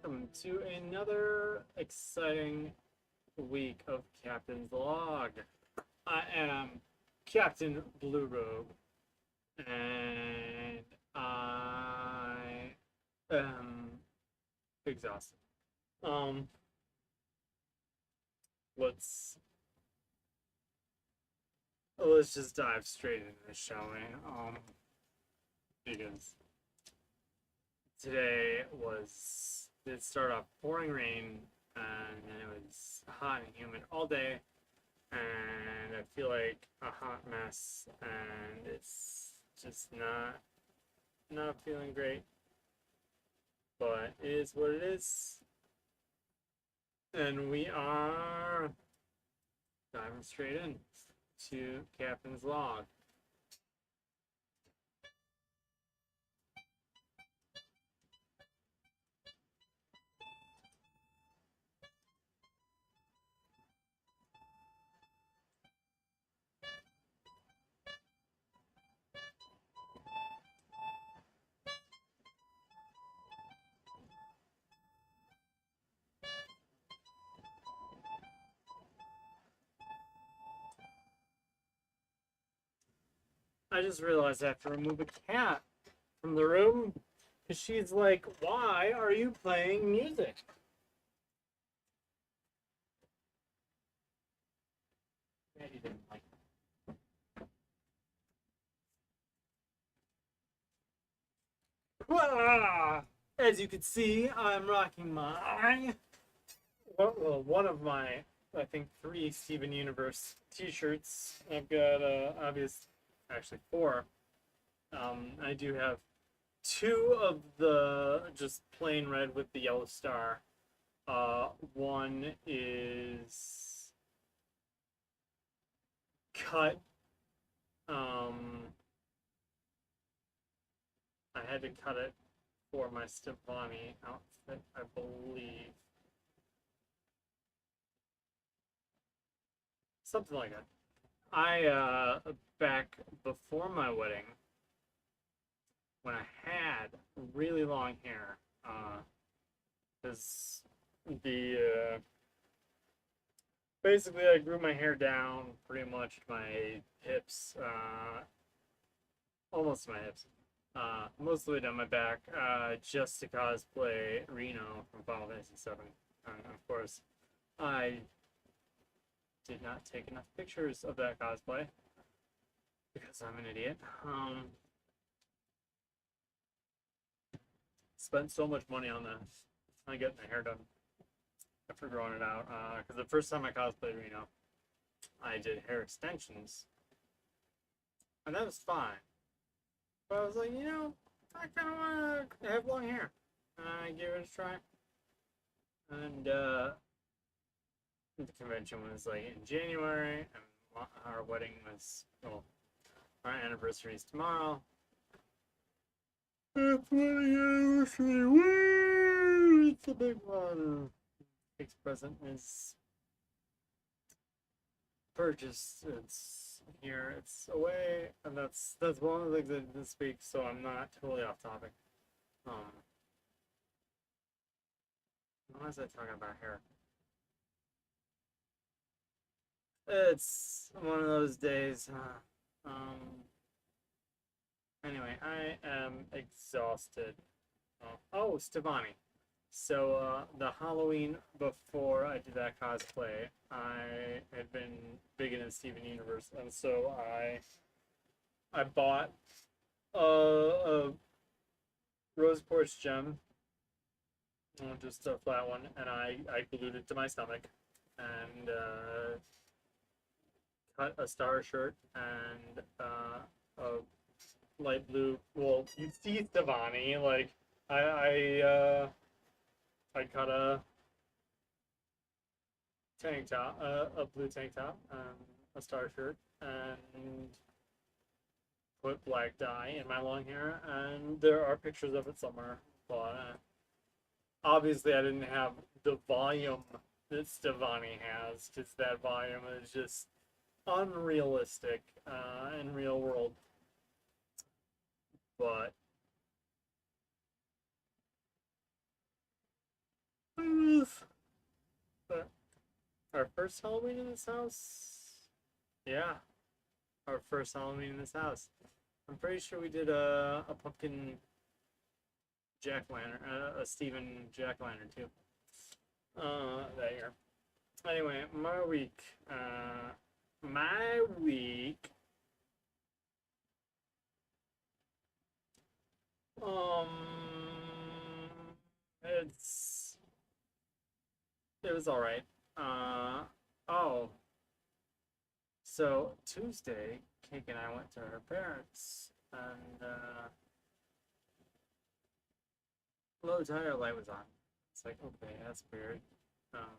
welcome to another exciting week of Captain's Log. I am Captain Blue Robe, and I am exhausted. Um, let's let's just dive straight into this, shall we? Because today it started off pouring rain, and then it was hot and humid all day, and I feel like a hot mess, and it's just not feeling great, but it is what it is, and we are diving straight in to Captain's Log. I just realized I have to remove a cat from the room because she's like, "Why are you playing music?" Maybe didn't like it. As you can see, I'm rocking my one of my, I think, 3 Steven Universe t-shirts. I've got actually 4. I do have 2 of the just plain red with the yellow star. One is cut. I had to cut it for my Stefani outfit, I believe. Something like that. Back before my wedding, when I had really long hair, because basically I grew my hair down pretty much my hips, almost to my hips, most of the way down my back, just to cosplay Reno from Final Fantasy VII. Of course, I did not take enough pictures of that cosplay because I'm an idiot. Spent so much money on this. On getting my hair done after growing it out. Because the first time I cosplayed Reno, I did hair extensions, and that was fine. But I was like, I kind of want to have long hair. I gave it a try, and the convention was like in January, and our wedding was, well, our anniversary is tomorrow. It's anniversary, woo! It's a big one. Big present is purchased. It's here. It's away, and that's one of the things I did this week. So I'm not totally off topic. Why was I talking about hair? It's one of those days. Anyway, I am exhausted. Oh, Stefani. So, the Halloween before I did that cosplay, I had been big into Steven Universe, and so I bought a rose quartz gem, just a flat one, and I glued it to my stomach, and cut a star shirt and a light blue. Well, you see Stefani, like I cut a tank top, a blue tank top, a star shirt, and put black dye in my long hair. And there are pictures of it somewhere, but obviously I didn't have the volume that Stefani has, because that volume is just unrealistic in real world. But our first Halloween in this house. Yeah, our first Halloween in this house. I'm pretty sure we did a pumpkin jack-o'-lantern, a Steven jack-o'-lantern too. That year. Anyway, my week. My week. Um, it's it was all right. Oh, so Tuesday, Cake and I went to her parents, and low tire light was on. It's like, okay, that's weird. Um,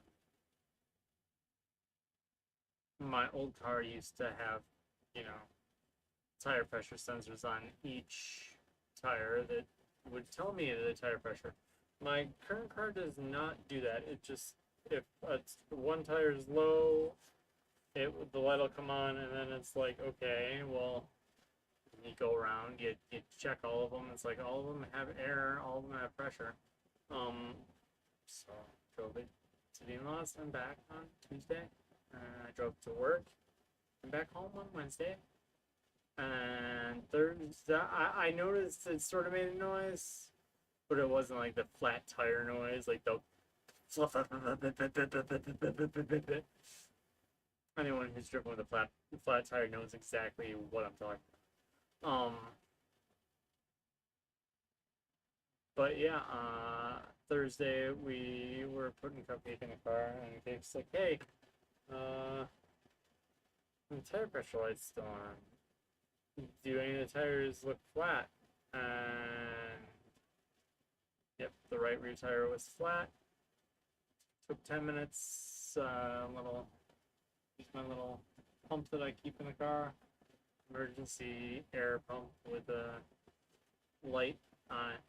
my old car used to have, you know, tire pressure sensors on each tire that would tell me the tire pressure. My current car does not do that. It just, if one tire is low, the light will come on, and then it's like, okay, well, you go around, you check all of them. It's like all of them have air, all of them have pressure. So drove it to the in-laws and back on Tuesday. I drove to work and back home on Wednesday. And Thursday, I noticed it sort of made a noise, but it wasn't like the flat tire noise, like the anyone who's driven with a flat tire knows exactly what I'm talking about. But yeah, Thursday we were putting Cupcake in the car, and Cake's like, "Hey, the tire pressure light's still on. Do any of the tires look flat?" And yep, the right rear tire was flat. Took 10 minutes. Use my little pump that I keep in the car, emergency air pump with a light on it,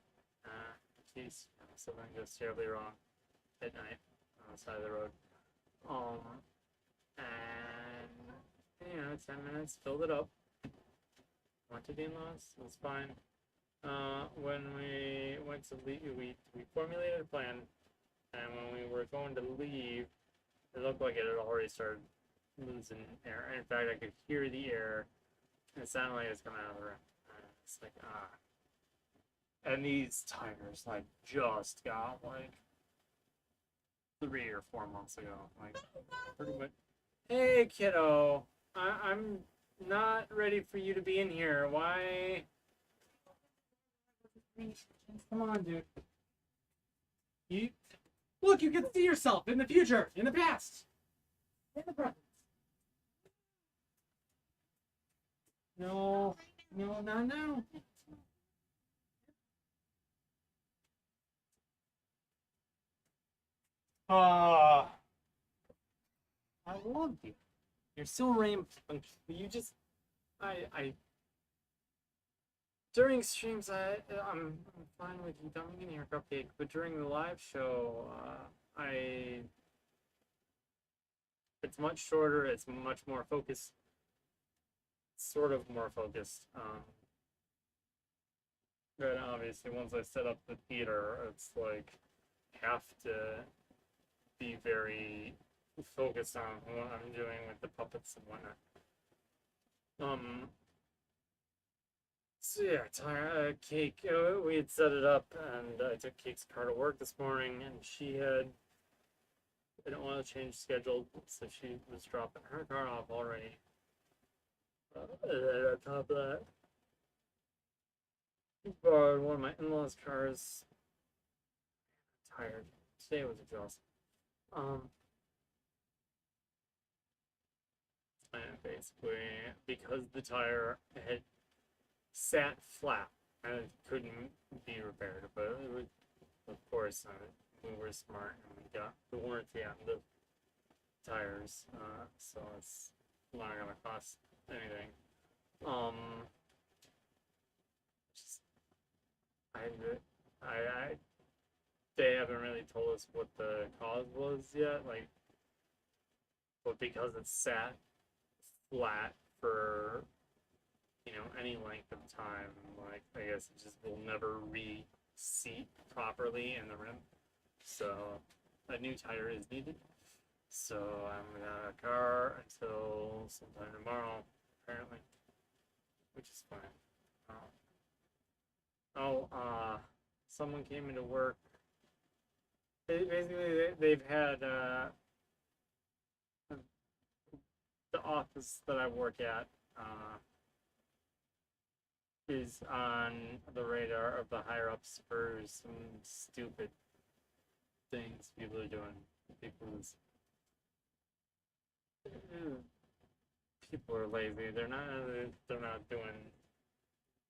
in case something goes terribly wrong at night on the side of the road. And 10 minutes, filled it up. Went to the in-laws, it was fine. When we went to leave, we formulated a plan, and when we were going to leave, it looked like it had already started losing air. In fact, I could hear the air, and it sounded like it was coming out of the room. It's like, And these tires, like, just got, like, 3 or 4 months ago. Like, pretty much. Hey, kiddo. I'm not ready for you to be in here. Why? Come on, dude. Look, you can see yourself in the future, in the past, in the present. No, not now. I love you. You're so rainbow. You just, I. During streams, I'm fine with you coming in here, Cupcake. But during the live show, it's much shorter. It's much more focused. Sort of more focused. But obviously, once I set up the theater, it's like have to be very focused on what I'm doing with the puppets and whatnot. So yeah, Cake, we had set it up, and I took Cake's car to work this morning, and she had an oil change scheduled, so she was dropping her car off already. And then on top of that, borrowed one of my in-laws' cars. I'm tired. Today was exhausting. And basically, because the tire had sat flat and it couldn't be repaired, but it would, of course, we were smart and we got the warranty on the tires, so it's not gonna cost anything. Just, I they haven't really told us what the cause was yet, like, but because it's sat flat for any length of time, like, I guess it just will never reseat properly in the rim, so a new tire is needed. So I'm without a car until sometime tomorrow, apparently, which is fine. Someone came into work. Basically, they've had the office that I work at is on the radar of the higher ups for some stupid things people are doing. People's people are lazy. They're not doing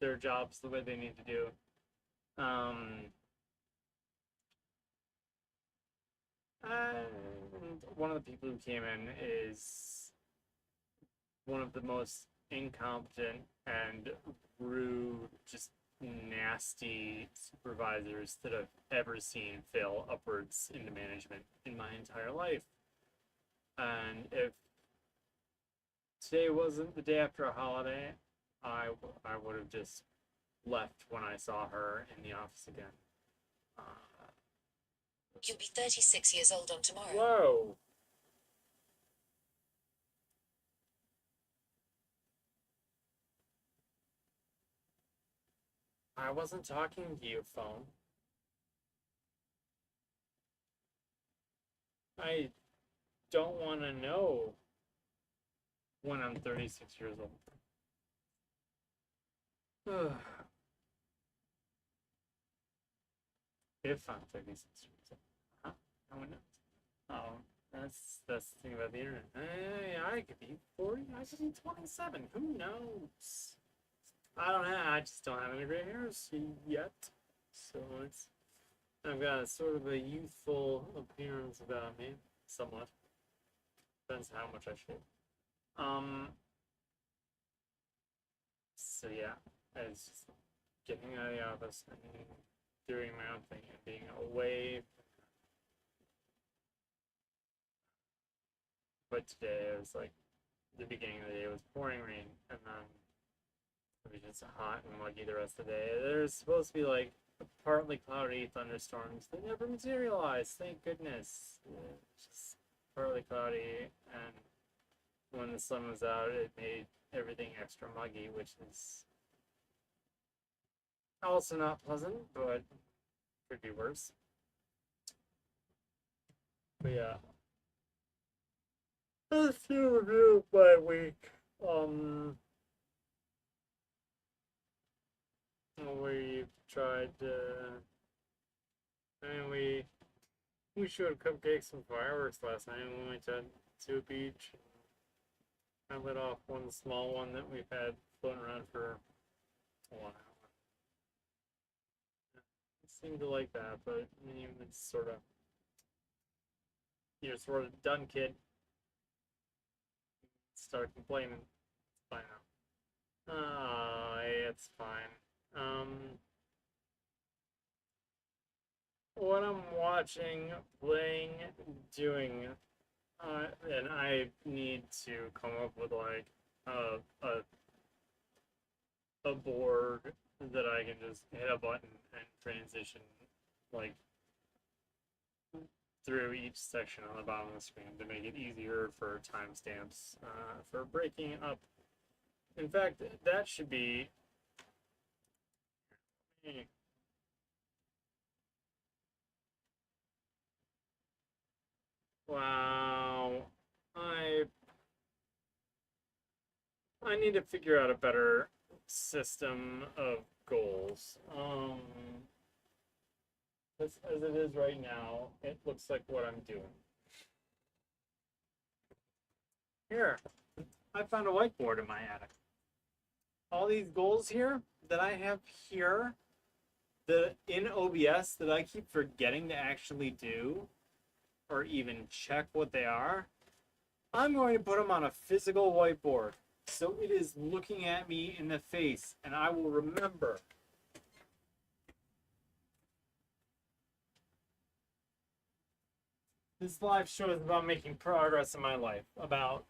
their jobs the way they need to do. And one of the people who came in is one of the most incompetent and rude, just nasty supervisors that I've ever seen fail upwards into management in my entire life. And if today wasn't the day after a holiday, I would have just left when I saw her in the office again. Uh, You'll be 36 years old on tomorrow. Whoa! I wasn't talking to you, phone. I don't want to know when I'm 36 years old. If I'm 36 years old. Huh? No one knows. Oh, that's the thing about the internet. I could be 40. I could be 27. Who knows? I don't have. I just don't have any gray hairs yet. So I've got sort of a youthful appearance about me, somewhat. Depends how much I shave. So yeah, it's just getting out of the office and doing my own thing and being away. But today it was like the beginning of the day was pouring rain, and then it was just hot and muggy the rest of the day. There's supposed to be like partly cloudy thunderstorms that never materialized. Thank goodness. It's just partly cloudy, and when the sun was out, it made everything extra muggy, which is also not pleasant, but could be worse. But yeah, let's do a review of my week. We tried. I mean, we showed cupcakes and fireworks last night. We went to a beach. I lit off one small one that we've had floating around for a while. I seem to like that, but it's sort of you're sort of done, kid. Start complaining. It's fine now. It's fine. What I'm watching, playing, doing, and I need to come up with like a board that I can just hit a button and transition like through each section on the bottom of the screen to make it easier for timestamps for breaking up. In fact, that should be. Wow. I I need to figure out a better system of goals. As it is right now, it looks like what I'm doing. Here, I found a whiteboard in my attic. All these goals here that I have here, in OBS that I keep forgetting to actually do or even check what they are, I'm going to put them on a physical whiteboard. So it is looking at me in the face, and I will remember. This live show is about making progress in my life, about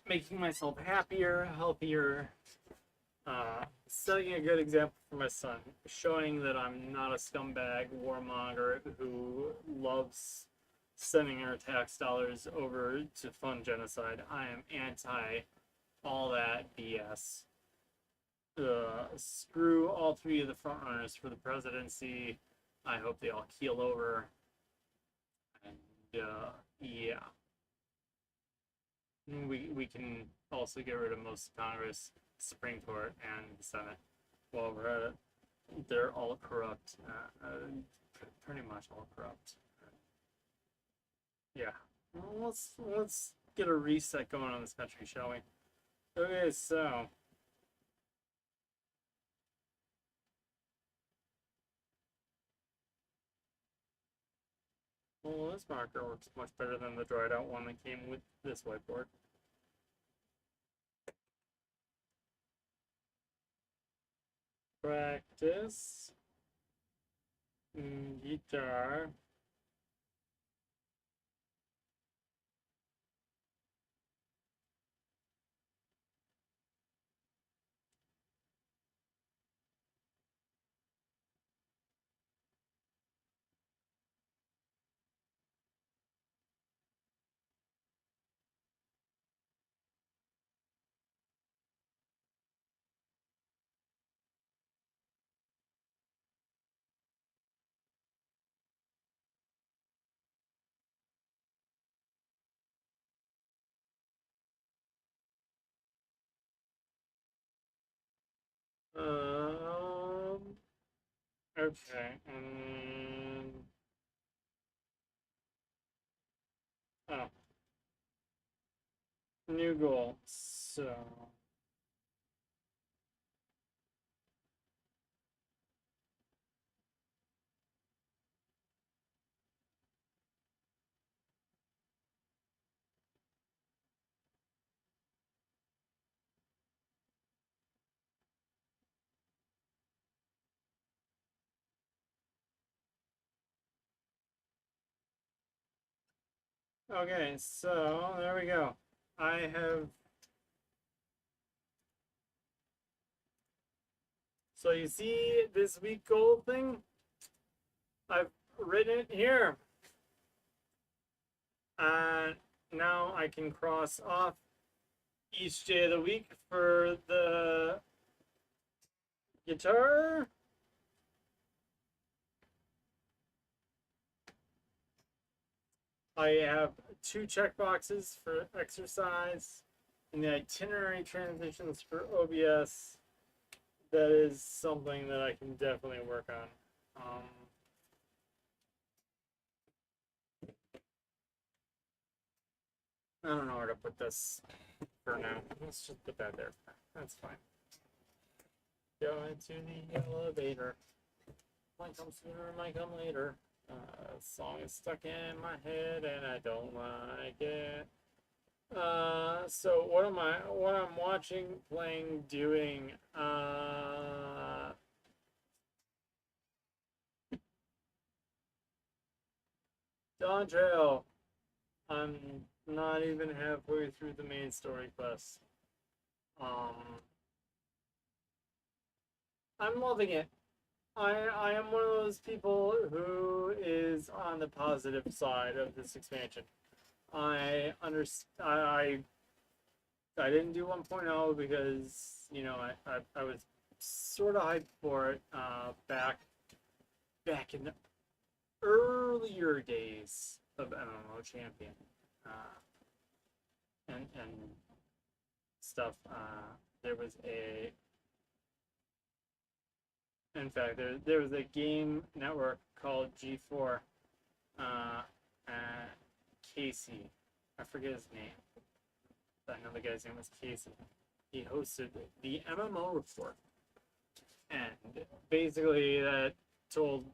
making myself happier, healthier, setting a good example for my son, showing that I'm not a scumbag warmonger who loves sending our tax dollars over to fund genocide. I am anti all that BS. Screw all three of the frontrunners for the presidency. I hope they all keel over. And yeah, we can also get rid of most of Congress, Supreme Court, and the Senate. While we're at it, they're all corrupt. Pretty much all corrupt. Yeah. Well, let's get a reset going on this country, shall we? Okay, so well, this marker works much better than the dried out one that came with this whiteboard. Practice guitar. Okay, oh, new goal. So, okay, so there we go. I have. So you see this week goal thing? I've written it here. And now I can cross off each day of the week for the guitar. I have 2 checkboxes for exercise and the itinerary transitions for OBS. That is something that I can definitely work on. I don't know where to put this for now. Let's just put that there. That's fine. Go into the elevator. Might come sooner, might come later. Song is stuck in my head and I don't like it. So what I'm watching, playing, doing, Dawn Trail. I'm not even halfway through the main story quest. I'm loving it. I am one of those people who is on the positive side of this expansion. I understand. I didn't do 1.0 because I was sort of hyped for it back in the earlier days of MMO Champion and stuff. There was a In fact, there was a game network called G4. Uh, Casey, I forget his name. I know the guy's name was Casey. He hosted the MMO report, and basically that told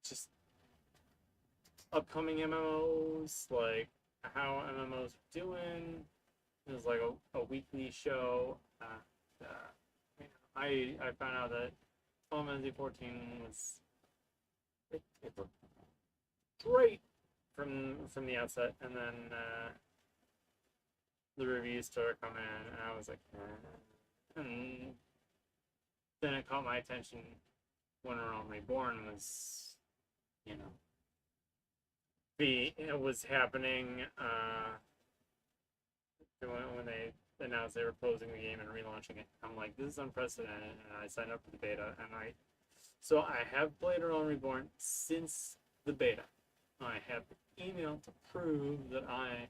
just upcoming MMOs, like how MMOs were doing. It was like a weekly show. I found out that Final Fantasy 14 was it looked great from the outset, and then the reviews started coming in, and I was like, and then it caught my attention when Realm Reborn was, it was happening when they announced they were closing the game and relaunching it. I'm like, this is unprecedented, and I signed up for the beta, and I have played Realm Reborn since the beta. I have email to prove that I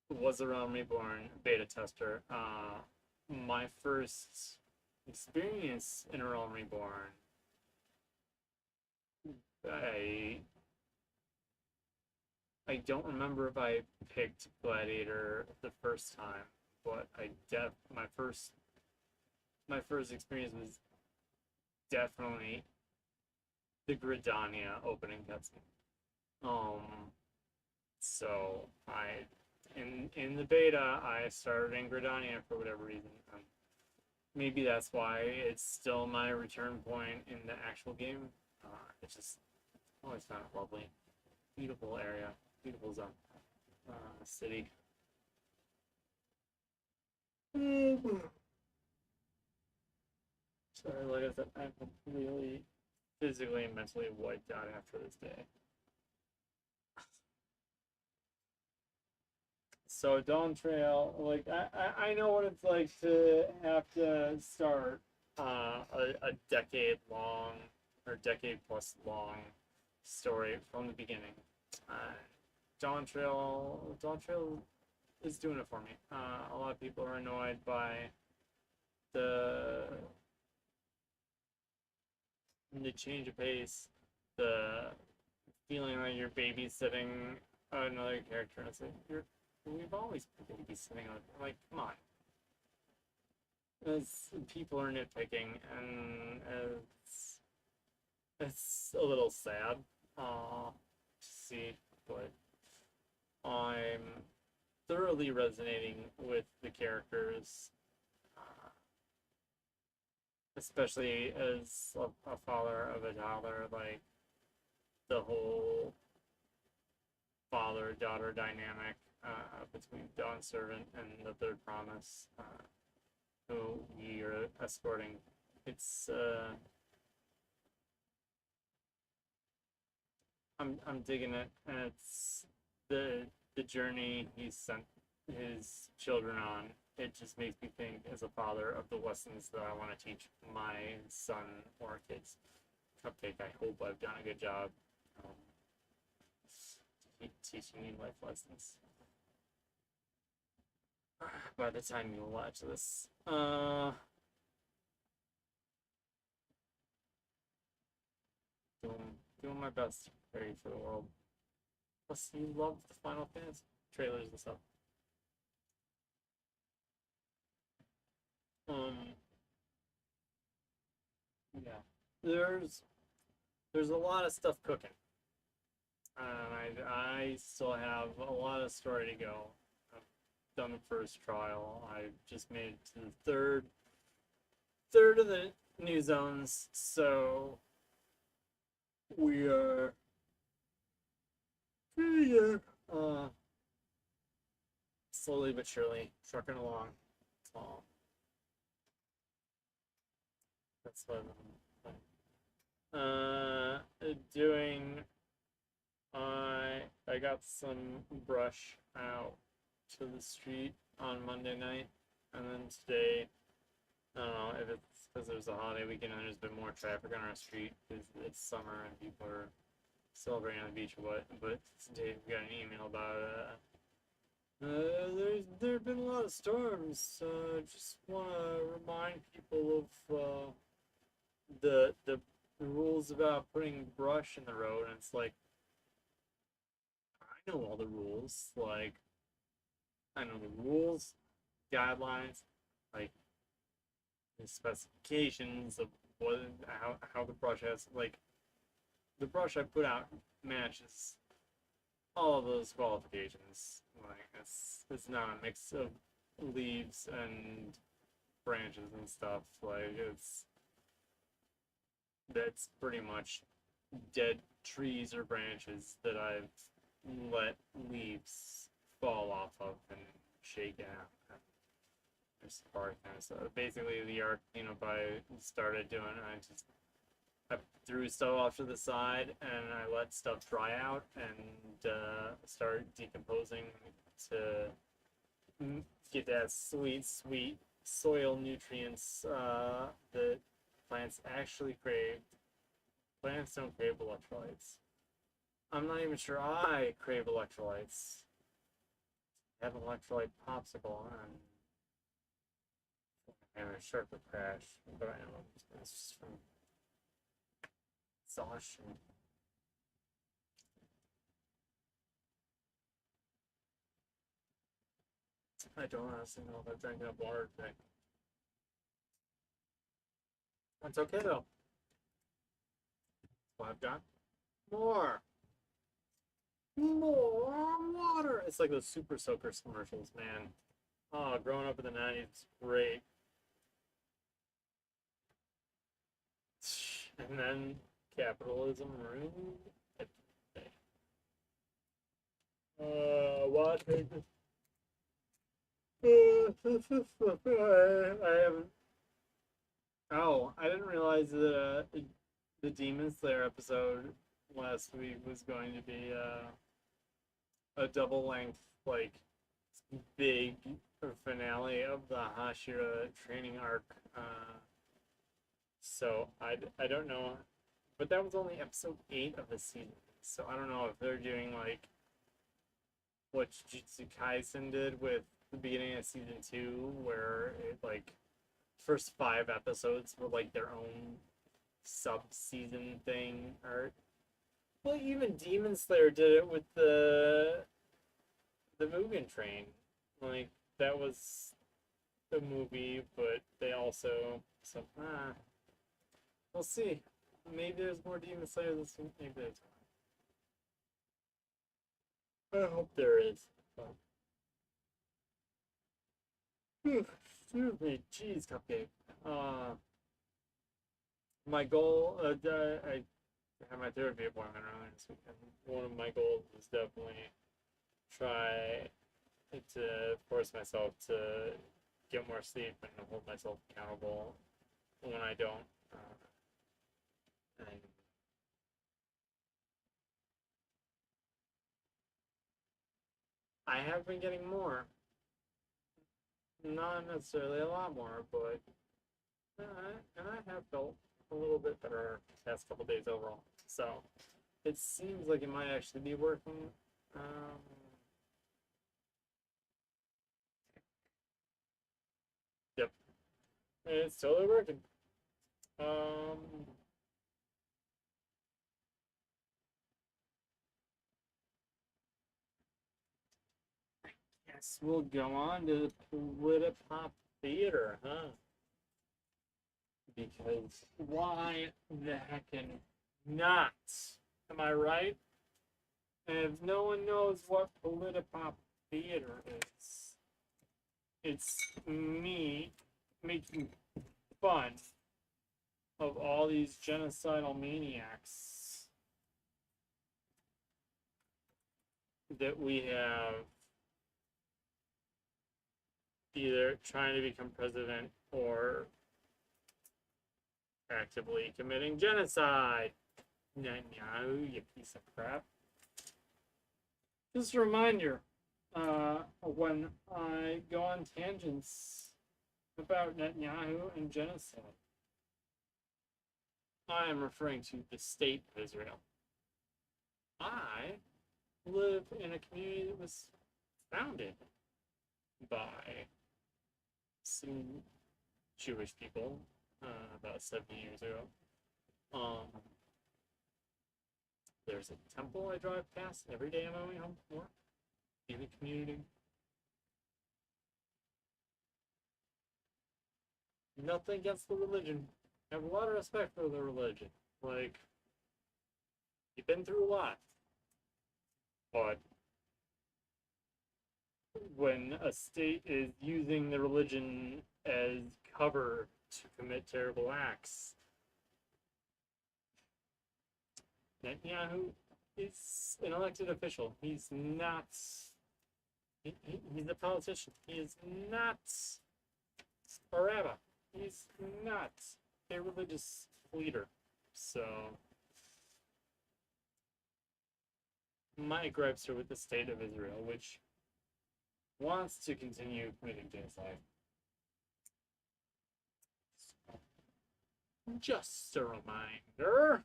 was a Realm Reborn beta tester. My first experience in Realm Reborn, I I don't remember if I picked Gladiator the first time, but my first experience was definitely the Gridania opening cutscene. Um, so I in the beta I started in Gridania for whatever reason. Maybe that's why it's still my return point in the actual game. It's just always found it lovely, beautiful area, beautiful zone, city. Sorry, like I said, I'm completely physically and mentally wiped out after this day. So Dawn Trail, like I know what it's like to have to start a decade long or decade plus long story from the beginning. Uh, Dawn Trail is doing it for me. A lot of people are annoyed by the the change of pace, the feeling like you're babysitting another character. It's like we've always been babysitting. Like, come on. As people are nitpicking, and it's a little sad to see, but I'm thoroughly resonating with the characters, uh, especially as a father of a toddler. Like the whole father-daughter dynamic between Dawn Servant and the Third Promise, who we are escorting. It's I'm digging it, and it's the journey he sent his children on. It just makes me think, as a father, of the lessons that I want to teach my son or kids. Cupcake, I hope I've done a good job um, teaching you life lessons by the time you watch this. Doing my best to prepare you for the world. Plus, you love the Final Fantasy trailers and stuff. Um, yeah, there's there's a lot of stuff cooking, and I still have a lot of story to go. I've done the first trial. I just made it to the third of the new zones, so we are yeah, slowly but surely trucking along. Um, that's what doing. I got some brush out to the street on Monday night, and then today, I don't know if it's because there's a holiday weekend and there's been more traffic on our street because it's summer and people are celebrating on the beach or what. But today we got an email about there have been a lot of storms. Just want to remind people of the rules about putting brush in the road, and it's like I know all the rules. Like I know the rules, guidelines, like the specifications of what how the brush has like the brush I put out matches all of those qualifications. Like it's not a mix of leaves and branches and stuff. Like that's pretty much dead trees or branches that I've let leaves fall off of and shaken out. There's part kind of stuff. Basically, the arc, by started doing. I just I threw stuff off to the side and I let stuff dry out and start decomposing to get that sweet, sweet soil nutrients that plants actually crave. Plants don't crave electrolytes. I'm not even sure I crave electrolytes. I have an electrolyte popsicle and a sharper crash, but I know it's just from exhaustion. I don't honestly know if I've drank enough water today. That's okay though. Well, I've got more. More water. It's like those Super Soakers commercials, man. Oh, growing up in the 90s, it's great. And then capitalism ruined everything. What? I haven't. Oh, I didn't realize that the Demon Slayer episode last week was going to be a double length, like, big finale of the Hashira training arc. So I don't know, but that was only episode 8 of the season. So I don't know if they're doing like what Jujutsu Kaisen did with the beginning of season 2, where it like first 5 episodes were like their own sub-season thing, or well, even Demon Slayer did it with the Mugen Train. Like that was the movie, but they also we'll see. Maybe there's more Demon Slayer this week. Maybe there's not. I hope there is. But... excuse me, jeez, cupcake. My goal. I had my therapy appointment earlier this weekend. One of my goals was definitely try to force myself to get more sleep and hold myself accountable when I don't. And I have been getting more. Not necessarily a lot more, but and I have felt a little bit better the past couple days overall. So it seems like it might actually be working. Yep, it's totally working. Guess we'll go on to Politipop Theater, huh? Because why the heckin' not? Am I right? And if no one knows what Politipop Theater is, it's me making fun of all these genocidal maniacs that we have either trying to become president or actively committing genocide. Netanyahu, you piece of crap. Just a reminder, when I go on tangents about Netanyahu and genocide, I am referring to the state of Israel. I live in a community that was founded by some Jewish people about 70 years ago. There's a temple I drive past every day on my way home from work in the community. Nothing against the religion. I have a lot of respect for the religion. Like, you've been through a lot. But when a state is using the religion as cover to commit terrible acts, Netanyahu is an elected official. He's not. He's a politician. He is not a rabbi. He's not a religious leader. So my gripes are with the state of Israel, which wants to continue committing genocide. So, just a reminder.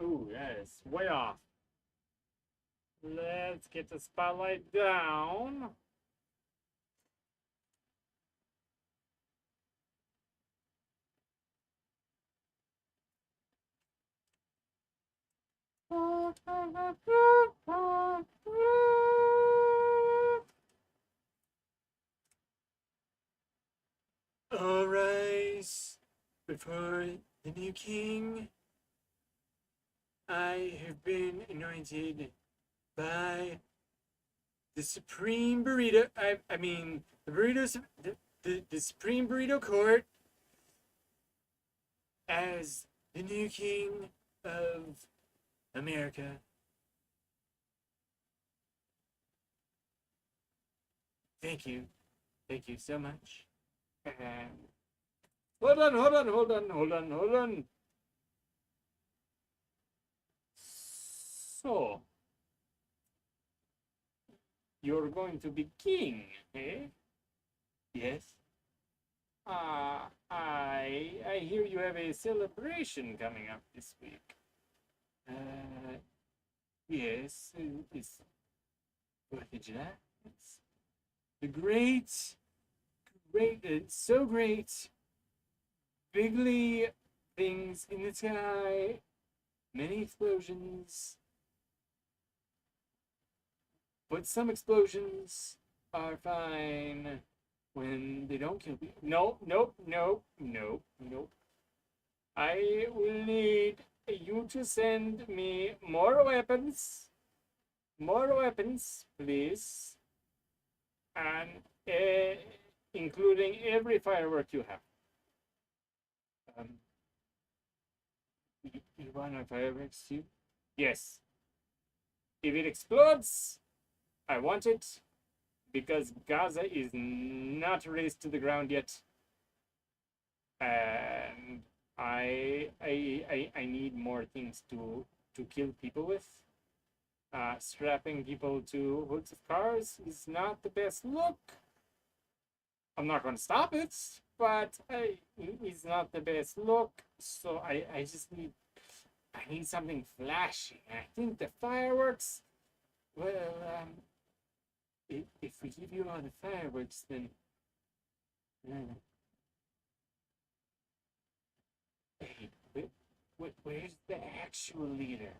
Ooh, that is way off. Let's get the spotlight down. Arise before the new king. I have been anointed by the Supreme Burrito. I mean, the burritos, the Supreme Burrito Court as the new king of America. Thank you. Thank you so much. Hold on. So, you're going to be king, eh? Yes. I hear you have a celebration coming up this week. Yes, it's 4th of July. It's the so great, bigly things in the sky, many explosions. But some explosions are fine when they don't kill people. Nope. I will need you to send me more weapons. More weapons, please. And including every firework you have. You want my fireworks too? Yes. If it explodes, I want it because Gaza is not razed to the ground yet. And I need more things to kill people with. Strapping people to hoods of cars is not the best look. I'm not going to stop it, but it's not the best look. So I just need something flashy. I think the fireworks. Well, if we give you all the fireworks, then. Hey, where's the actual leader?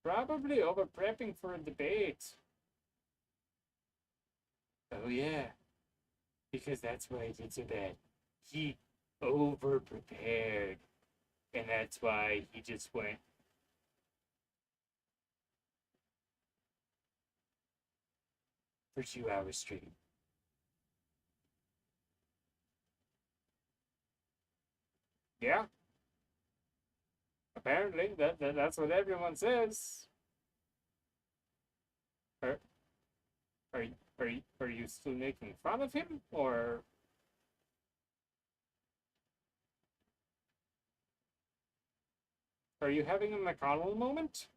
Probably over prepping for a debate. Oh yeah, because that's why he did so bad. He over prepared, and that's why he just went. For 2 hours straight. Yeah. Apparently, that's what everyone says. Are are you still making fun of him, or are you having a McConnell moment?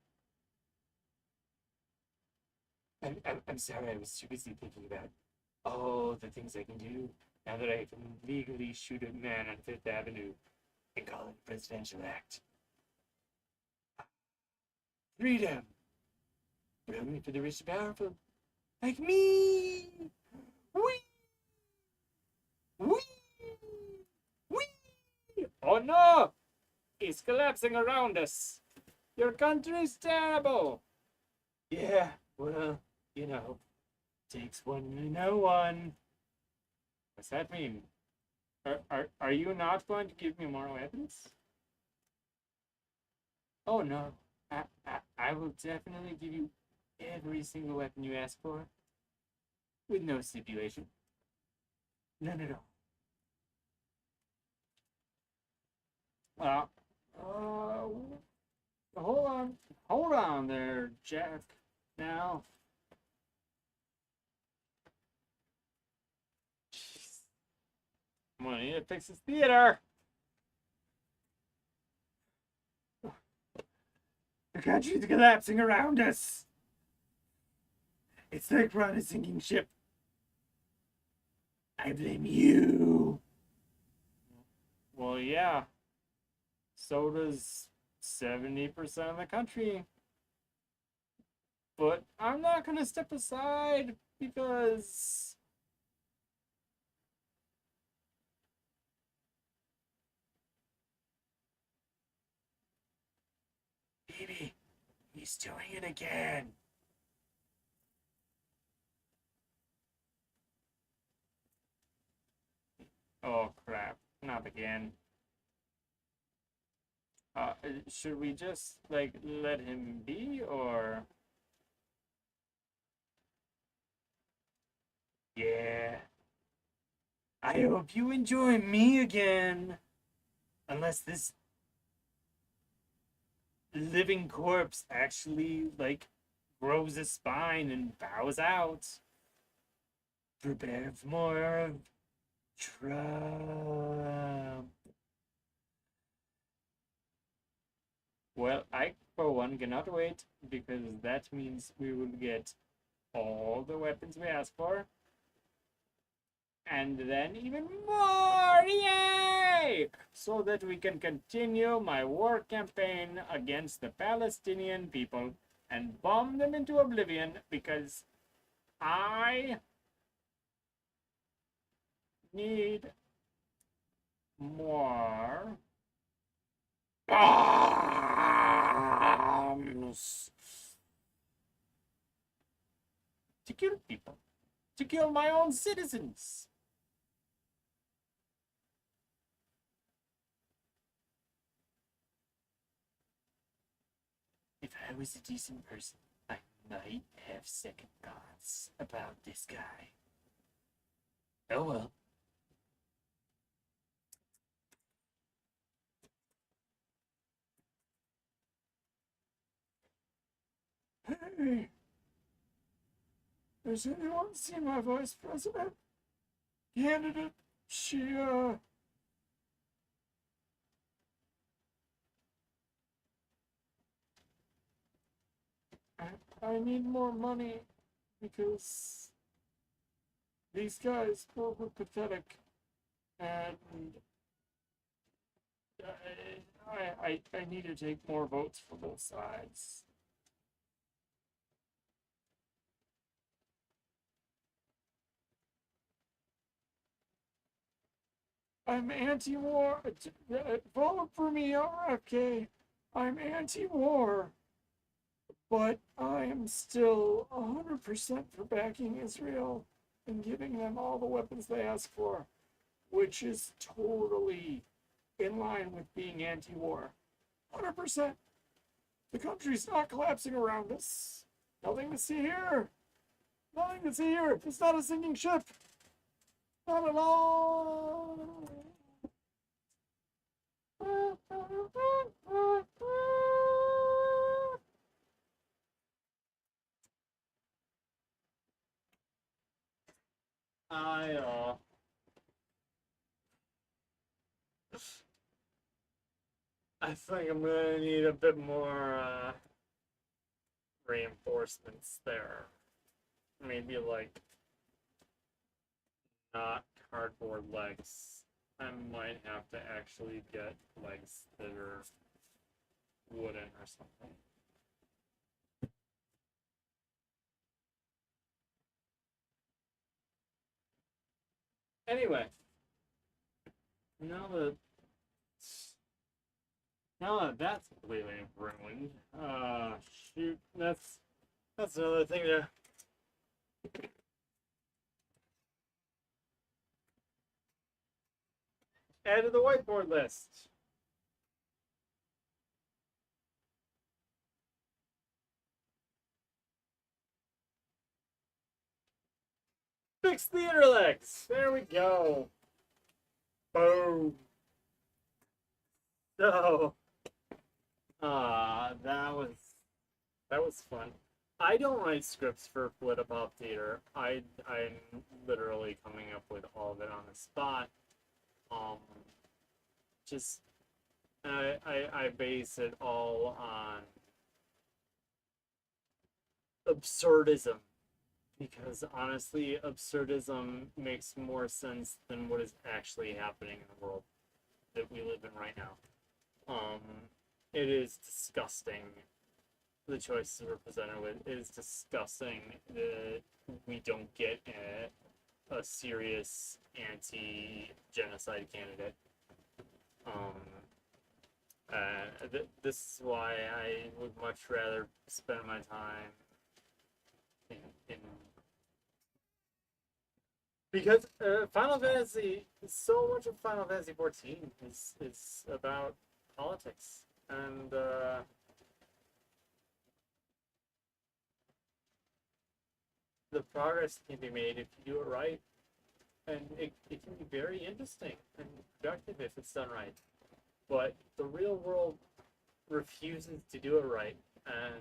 I'm sorry, I was too busy thinking about all the things I can do now that I can legally shoot a man on Fifth Avenue and call it a presidential act. Freedom! But only for the rich and powerful. Like me! Whee! Whee! Whee! Oh no! It's collapsing around us. Your country's terrible. Yeah, well, takes one to know one. What's that mean? Are you not going to give me more weapons? Oh no, I will definitely give you every single weapon you ask for, with no stipulation. No. Well, hold on there, Jack. Now, I'm gonna need to fix this theater. The country's collapsing around us. It's like we're on a sinking ship. I blame you. Well, yeah. So does 70% of the country. But I'm not gonna step aside because baby, he's doing it again. Oh crap, not again. Should we just like let him be or yeah. I hope you enjoy me again. Unless this living corpse actually like grows a spine and bows out. Prepare for more of Trump. Well, I, for one, cannot wait because that means we will get all the weapons we ask for. And then even more! Yay! So that we can continue my war campaign against the Palestinian people and bomb them into oblivion because I need more bombs to kill people, to kill my own citizens. If I was a decent person, I might have second thoughts about this guy. Oh well. Hey, has anyone seen my vice president candidate? I need more money because these guys were pathetic and I need to take more votes for both sides. I'm anti-war. Vote for me, RFK. I'm anti-war. But I am still 100% for backing Israel and giving them all the weapons they ask for, which is totally in line with being anti-war. 100%. The country's not collapsing around us. Nothing to see here. Nothing to see here. It's not a sinking ship. Not at all. I I think I'm gonna need a bit more reinforcements there. Maybe like not cardboard legs. I might have to actually get legs that are wooden or something. Anyway, now that that's completely ruined, shoot, that's another thing to add to the whiteboard list. Fix theater legs. There we go. Boom. So, that was fun. I don't write scripts for Flip-Pop Theater. I'm literally coming up with all of it on the spot. Um, just I base it all on absurdism because honestly, absurdism makes more sense than what is actually happening in the world that we live in right now. Um, it is disgusting the choices we're presented with. It is disgusting that we don't get a serious anti-genocide candidate. Um, this is why I would much rather spend my time in because Final Fantasy, so much of Final Fantasy 14 is about politics, and the progress can be made if you do it right, and it can be very interesting and productive if it's done right. But the real world refuses to do it right, and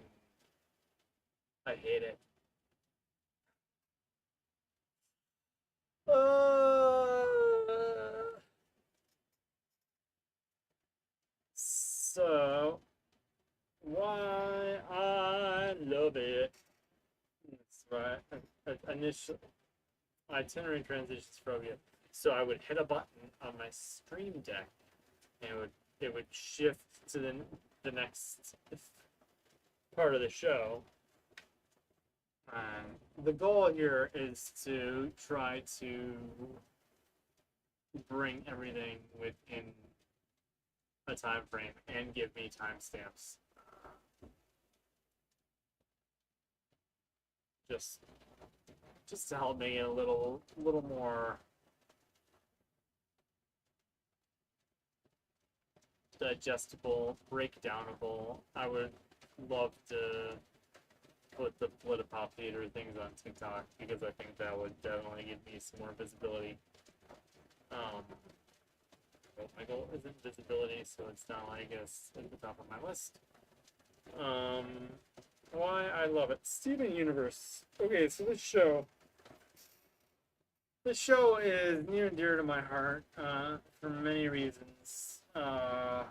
I hate it. So why I love it? That's right. Initial itinerary transitions from you. So I would hit a button on my stream deck, and it would shift to the next part of the show. The goal here is to try to bring everything within a time frame and give me timestamps. Just just to help make it a little more digestible, breakdownable. I would love to put the Politipop Theater things on TikTok because I think that would definitely give me some more visibility. Um, my goal isn't visibility, so it's not like it's at the top of my list. Um, why I love it. Steven Universe. Okay, so this show is near and dear to my heart for many reasons. And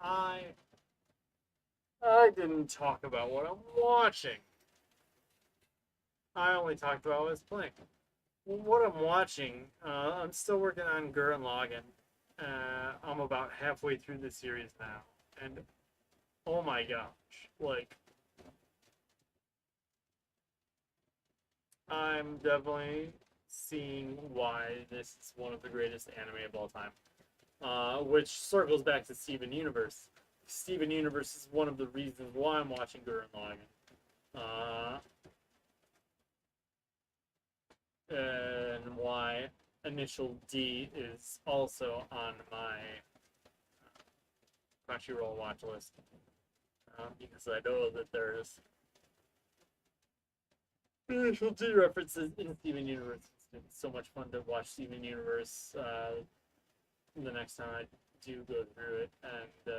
I I didn't talk about what I'm watching. I only talked about what I was playing. What I'm watching, I'm still working on Gurren Lagann. I'm about halfway through the series now, and oh my gosh, like I'm definitely seeing why this is one of the greatest anime of all time. Which circles back to Steven Universe. Steven Universe is one of the reasons why I'm watching Gurren Lagann. And why Initial D is also on my Crunchyroll watch list. Because I know that there's Initial D references in Steven Universe. It's so much fun to watch Steven Universe the next time I do go through it and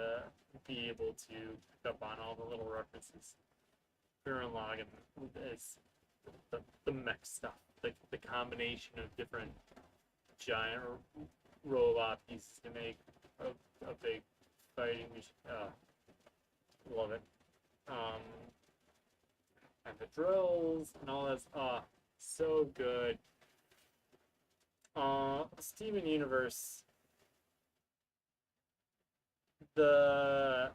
be able to pick up on all the little references. Gurren Lagann is the mech stuff, the combination of different giant robot pieces to make a big fighting machine. Love it. Um, and the drills and all that. So good. Steven Universe. The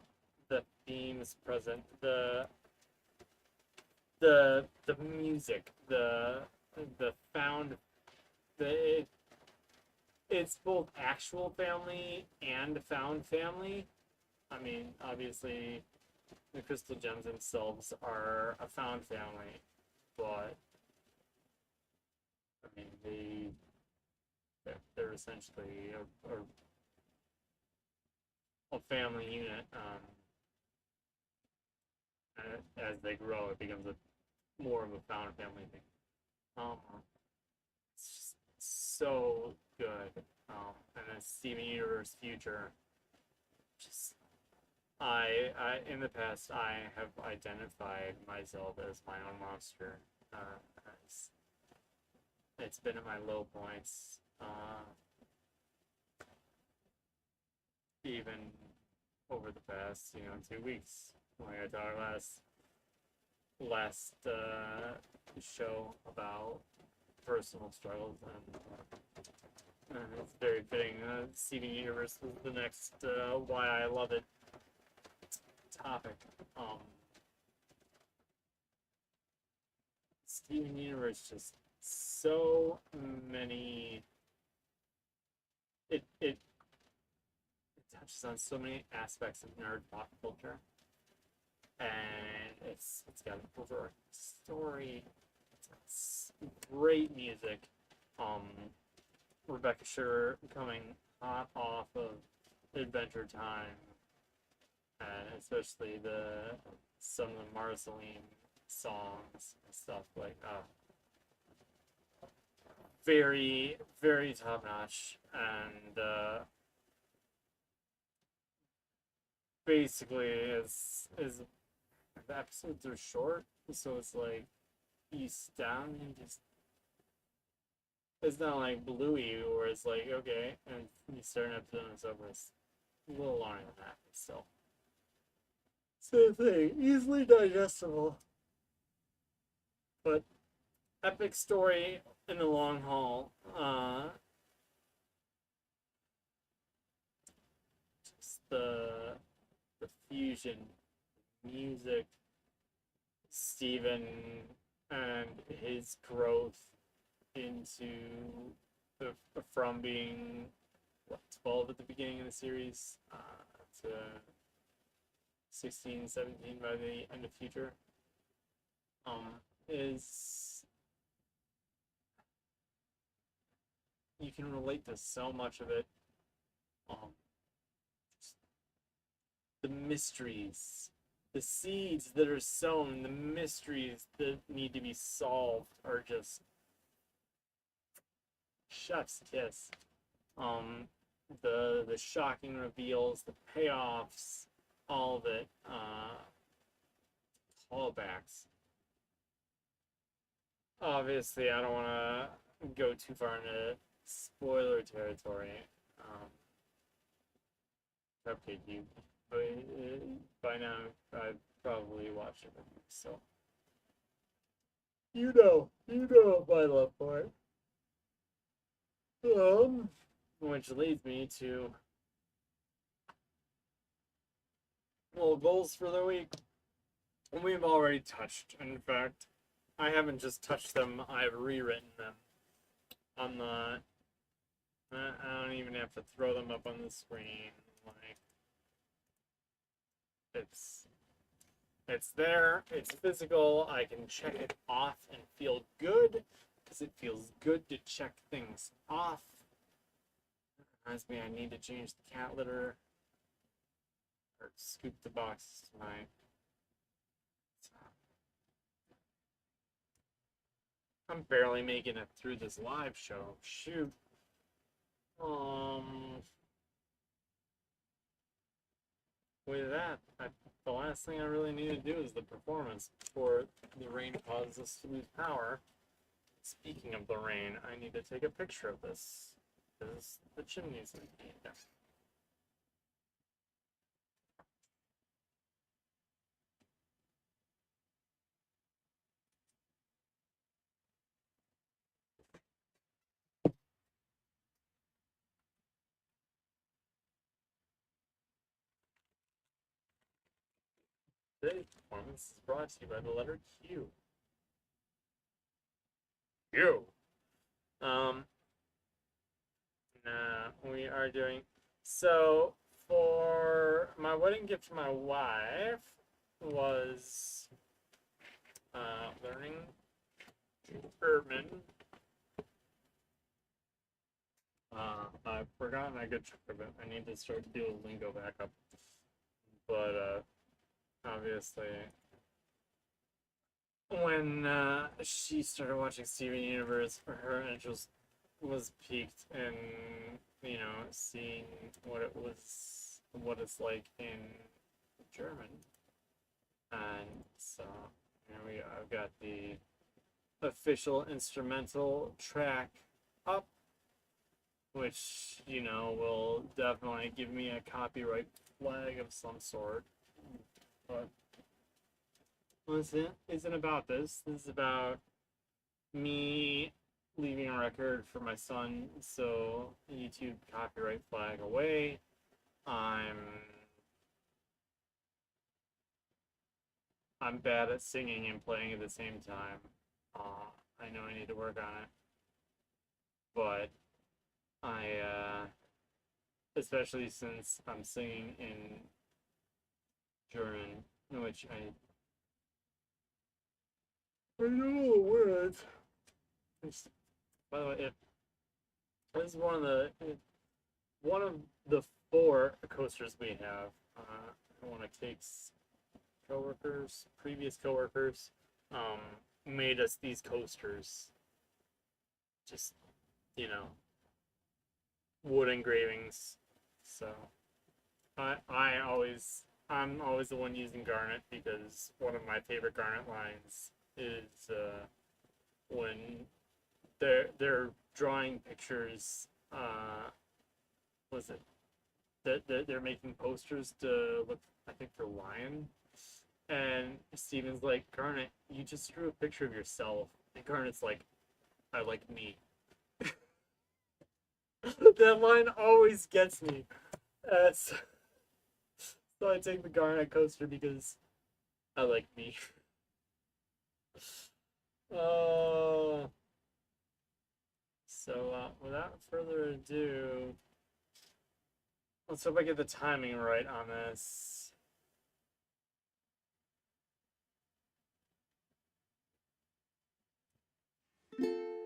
themes present, the music, the found the it's both actual family and found family. I mean, obviously, the Crystal Gems themselves are a found family, but I mean, they're essentially a family unit. And as they grow, it becomes more of a found family thing. Um, it's just so good. And then Steven Universe Future, just in the past I have identified myself as my own monster, as it's been at my low points. Even over the past, 2 weeks. Like I talked last show about personal struggles, and it's very fitting. Steven Universe was the next why I love it topic. Steven Universe, just so many. It touches on so many aspects of nerd pop culture, and it's got an overarching story. It's great music. Rebecca Sugar coming hot off of Adventure Time, and especially some of the Marceline songs and stuff like very, very top notch, and basically is the episodes are short, so it's like you stop and just, it's not like Bluey where it's like okay, and you start an episode and it's over. It's a little longer than that, but still. Same thing, easily digestible, but epic story in the long haul. Just the fusion, music, Steven, and his growth into from being what, 12 at the beginning of the series to 16, 17 by the end of Future, is, you can relate to so much of it. The mysteries, the seeds that are sown, the mysteries that need to be solved are just chef's kiss. The shocking reveals, the payoffs, all of it, callbacks. Obviously, I don't want to go too far into spoiler territory. Cupcake, you, but by now I've probably watched it, so you know my love for it. Which leads me to, well, goals for the week. We've already touched. In fact, I haven't just touched them, I've rewritten them on the. I don't even have to throw them up on the screen. Like, it's there. It's physical. I can check it off and feel good, because it feels good to check things off. Reminds me, I need to change the cat litter or scoop the boxes tonight. I'm barely making it through this live show. Shoot. With that, the last thing I really need to do is the performance before the rain causes us to lose power. Speaking of the rain, I need to take a picture of this, because the chimney's leaking. Today's performance is brought to you by the letter Q. Q. We are doing, so for my wedding gift to my wife was learning German. I've forgotten a good chunk of it. I need to start Duolingo back up. But obviously, when she started watching Steven Universe, her interest was piqued in, seeing what it's like in German. And so I've got the official instrumental track up, which, you know, will definitely give me a copyright flag of some sort. But isn't about this. This is about me leaving a record for my son, so YouTube copyright flag away. I'm bad at singing and playing at the same time. I know I need to work on it, but especially since I'm singing in German, which I know words. By the way, if this is one of the four coasters we have. One of Cake's previous coworkers, um, made us these coasters. Just, you know, wood engravings. So I'm always the one using garnet because one of my favorite garnet lines is when they're drawing pictures. Was it they're making posters to look, I think, for lion, and Steven's like, Garnet, you just drew a picture of yourself, and Garnet's like, I like me. That line always gets me. So I take the Garnet coaster because I like me. Uh, without further ado, let's hope I get the timing right on this.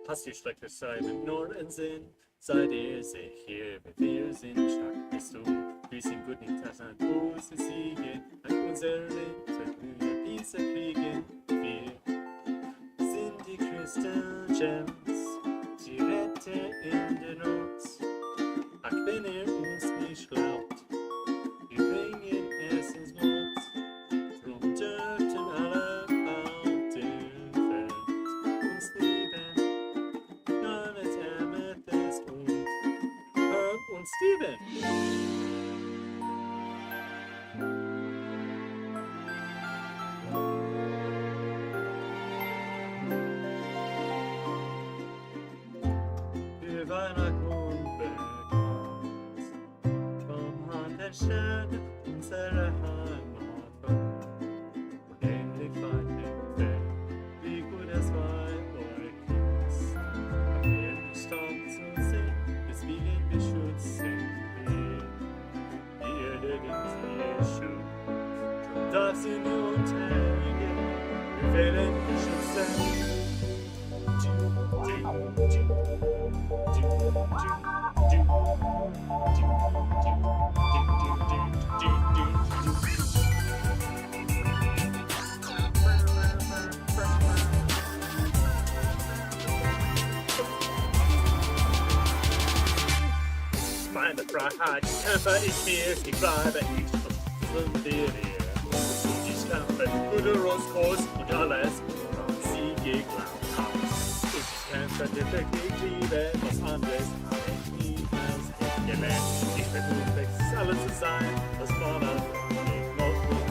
Hast die Strecke mit Norden Sinn, seid ihr sicher, wir sind stark, bist du, wir sind gut nicht das an große Siege, an unserer Seite, wir diese Kriege, wir sind die Crystal Gems, die Retter in der Not, ach wenn ihr uns nicht glaubt, wir bringen es ins Mord, drum dürften alle auf dem Feld uns lieben. Und Steven. Wir Weihnachten und bekannt vom Hand der Sterne unserer Heimat und endlich weit entfernt, wie gut es war euch ist, am Erdenstand zu sehen, bis wir ihn beschützen will. Die Erde gibt mir Schutz, drum darf sie nur untergehen, wir werden beschützen. Meine Freiheit, die Kämpfer ist mir, ich bleibe nicht und wir hier. Und ich kämpfe für uns groß und alles, was sie geglaubt haben. Ich kämpfe definitiv Liebe, was anderes habe ich niemals gelernt. Ich versuche es alles zu sein, was man an den Notebook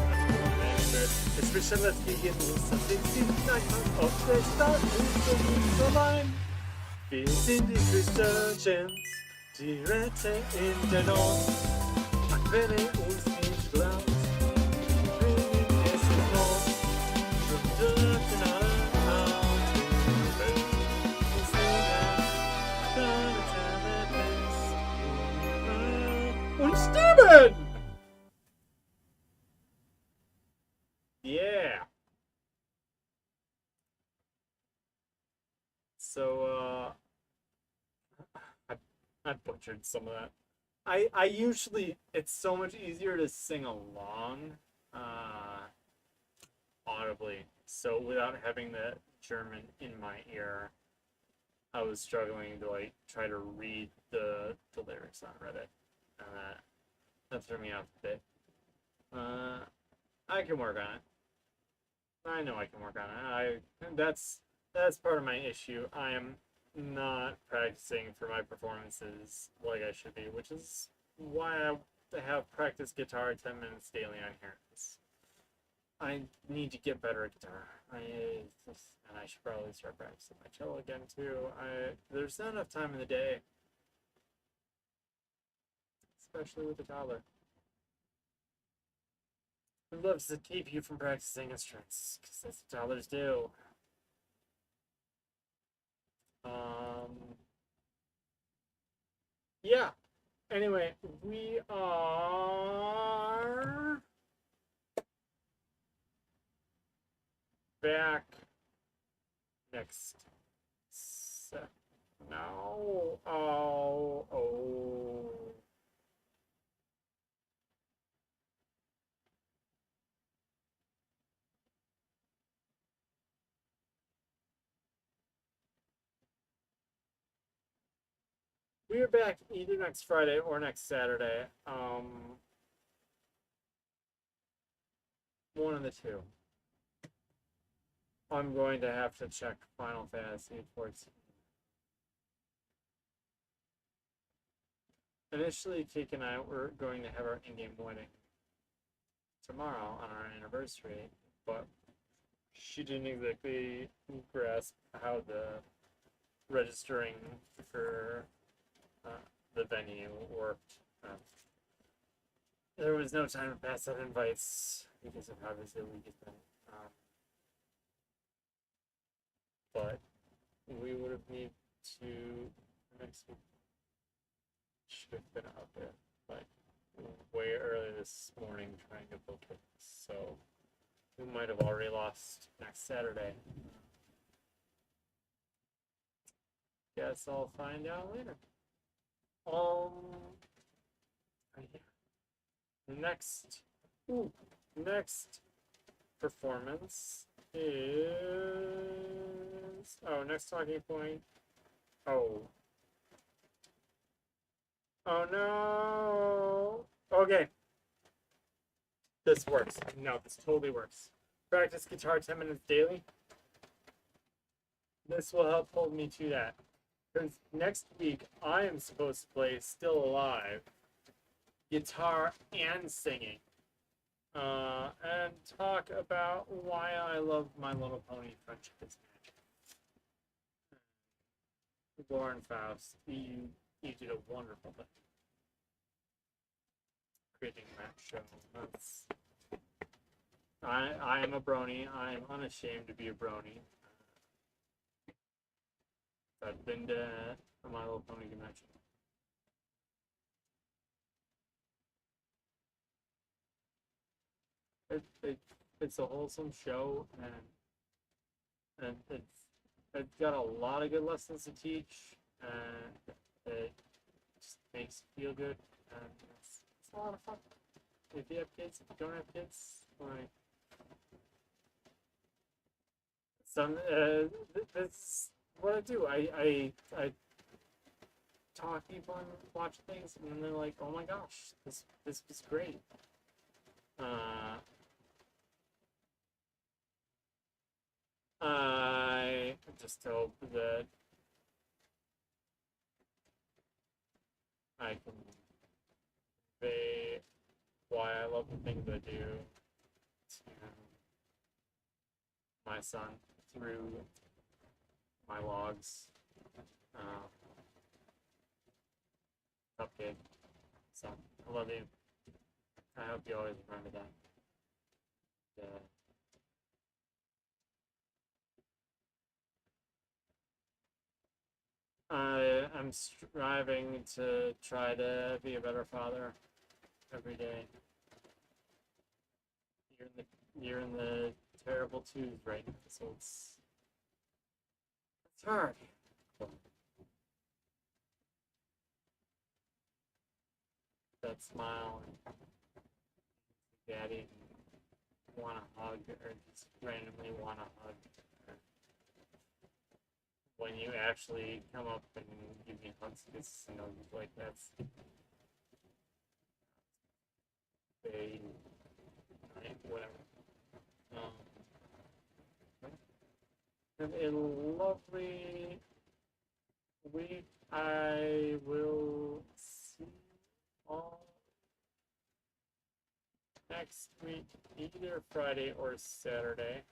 wird. Es wird schon das gegen uns, das sind sie einfach auf der Stadt und so allein. Wir sind die Crystal Gems, die Retter in der Not. Ach, wenn ihr uns nicht glaubt, bringen es ins Not. Drum dürfen alle auf die Welt uns lieben. Und Steven! Yeah! So, I butchered some of that. I usually, it's so much easier to sing along audibly. So without having the German in my ear, I was struggling to like try to read the lyrics on Reddit. That threw me off a bit. I can work on it. I know I can work on it. that's part of my issue. I am not practicing for my performances like I should be, which is why I have practiced guitar 10 minutes daily on here. I need to get better at guitar. And I should probably start practicing my cello again too. There's not enough time in the day, especially with a toddler who loves to keep you from practicing instruments, because that's what toddlers do. Um, yeah. Anyway, we are back next. No. Oh. Oh. We are back either next Friday or next Saturday. One of the two. I'm going to have to check Final Fantasy 14. Initially, Kate and I were going to have our in-game wedding tomorrow on our anniversary, but she didn't exactly grasp how the registering for uh, the venue worked. There was no time to pass out invites because of how busy we get them. But we would have needed to next week should have been out there like way early this morning trying to book it. So we might have already lost next Saturday. Guess I'll find out later. Um, next, next performance is next talking point. Oh, oh no. Okay, this works. No, this totally works. Practice guitar 10 minutes daily. This will help hold me to that. Because next week I am supposed to play Still Alive, guitar and singing, and talk about why I love My Little Pony Friendship is Magic. Lauren Faust, you did a wonderful thing creating that show. I am a brony. I am unashamed to be a brony. I've been to a My Little Pony convention. It's a wholesome show, and it's got a lot of good lessons to teach, and it just makes you feel good, and it's a lot of fun. If you have kids, if you don't have kids, like some that's what I do. I talk people and watch things, and they're like, "Oh my gosh, this was great." I just hope that I can convey why I love the things I do to my son through my logs. Tough kid. So I love you. I hope you always remember that. I'm striving to try to be a better father every day. You're in the terrible twos right now, so it's hard. That smile and daddy want to hug or just randomly want to hug. When you actually come up and give me hugs, it's like that's a right, whatever. Um, Have a lovely week. I will see you all next week, either Friday or Saturday.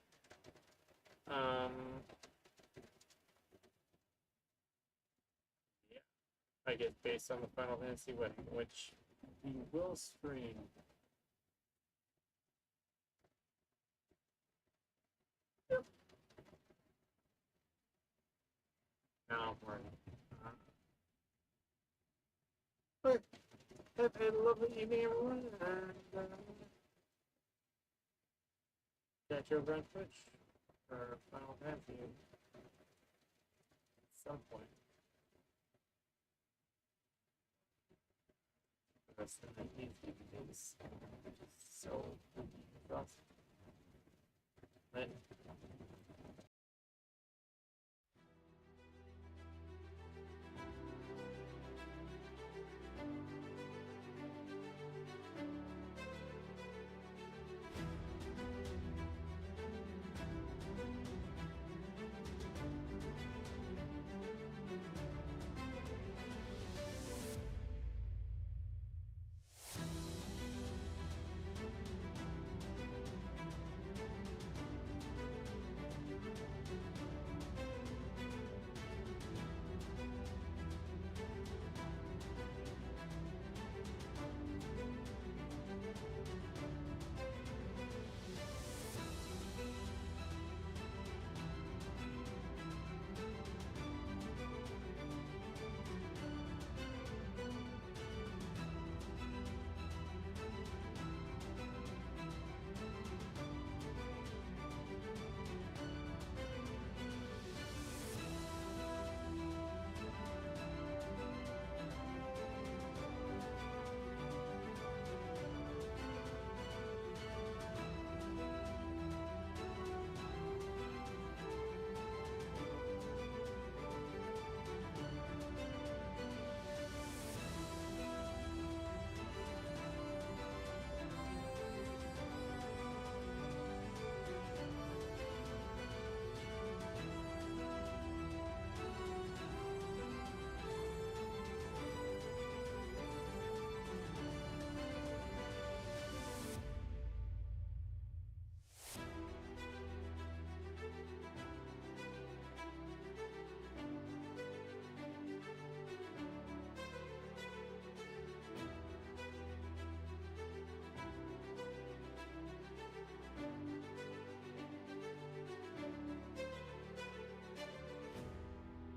Yeah, I guess based on the Final Fantasy wedding, which we will stream. Yep. Now I'm worried. But have a lovely evening, everyone, and catch you over on Twitch for Final Fantasy at some point. The rest of the evening is so exhausting.